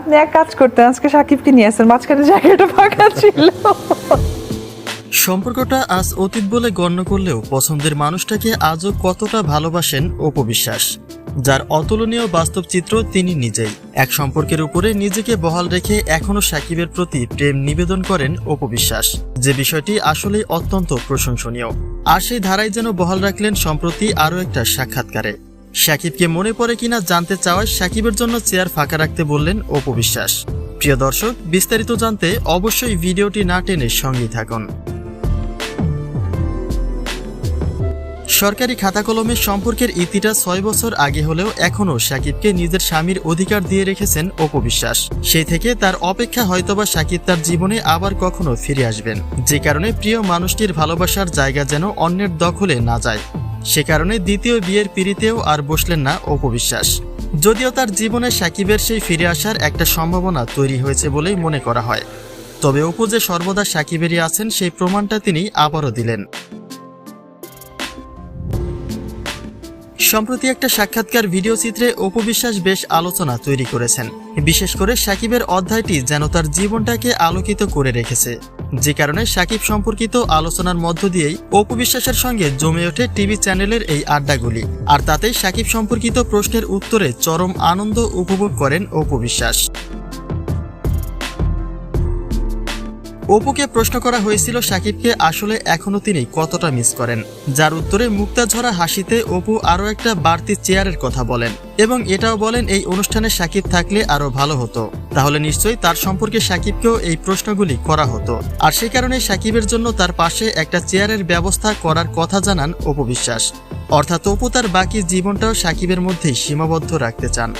আপনি এক কাজ করতেন, আজকে সাকিবকে নিয়ে আসেন, মাঝখানে জায়গাটা ফাঁকা ছিল। সম্পর্কটা আজ অতীত বলে গণ্য করলেও পছন্দের মানুষটাকে আজও কতটা ভালোবাসেন অপু বিশ্বাস, যার অতুলনীয় বাস্তব চিত্র তিনি নিজেই। এক সম্পর্কের উপরে নিজেকে বহাল রেখে এখনও সাকিবের প্রতি প্রেম নিবেদন করেন অপু বিশ্বাস, যে বিষয়টি আসলেই অত্যন্ত প্রশংসনীয়। আর সেই ধারাই যেন বহাল রাখলেন সম্প্রতি আরও একটা সাক্ষাৎকারে। সাকিবকে মনে পড়ে কিনা জানতে চাওয়ায় সাকিবের জন্য চেয়ার ফাঁকা রাখতে বললেন অপু বিশ্বাস। প্রিয় দর্শক, বিস্তারিত জানতে অবশ্যই ভিডিওটি না টেনে সঙ্গেই থাকুন। সরকারি খাতা কলমের সম্পর্কের ইতিটা 6 বছর আগে হলেও এখনও সাকিবকে নিজের স্বামীর অধিকার দিয়ে রেখেছেন অপু বিশ্বাস। সেই থেকে তার অপেক্ষা হয়তোবা সাকিব তার জীবনে আবার কখনো ফিরে আসবেন, যে কারণে প্রিয় মানুষটির ভালোবাসার জায়গা যেন অন্যের দখলে না যায়। সে কারণে দ্বিতীয় বিয়ের পিঁড়িতেও আর বসলেন না অপু বিশ্বাস। যদিও তার জীবনে সাকিবের সেই ফিরে আসার একটা সম্ভাবনা তৈরি হয়েছে বলেই মনে করা হয়, তবে অপু যে সর্বদা সাকিবেরই আছেন সেই প্রমাণটা তিনি আবারও দিলেন। সম্প্রতি একটা সাক্ষাৎকার ভিডিও চিত্রে অপু বিশ্বাস বেশ আলোচনা তৈরি করেছেন। বিশেষ করে সাকিবের অধ্যায়টি যেন তার জীবনটাকে আলোকিত করে রেখেছে, যে কারণে সাকিব সম্পর্কিত আলোচনার মধ্য দিয়েই অপু বিশ্বাসের সঙ্গে জমে ওঠে টিভি চ্যানেলের এই আড্ডাগুলি। আর তাতেই সাকিব সম্পর্কিত প্রশ্নের উত্তরে চরম আনন্দ উপভোগ করেন অপু বিশ্বাস। অপুকে প্রশ্ন করা হয়েছিল সাকিবকে আসলে এখনো তিনি কতটা মিস করেন, যার উত্তরে মুক্তা ঝরা হাসিতে অপু আরও একটা বাড়তি চেয়ারের কথা বলেন এবং এটাও বলেন এই অনুষ্ঠানে সাকিব থাকলে আরো ভালো হতো। তাহলে নিশ্চয়ই তার সম্পর্কে সাকিবকেও এই প্রশ্নগুলি করা হতো, আর সেই কারণে সাকিবের জন্য তার পাশে একটা চেয়ারের ব্যবস্থা করার কথা জানান অপু বিশ্বাস। অর্থাৎ অপু তার বাকি জীবনটাও সাকিবের মধ্যেই সীমাবদ্ধ রাখতে চান।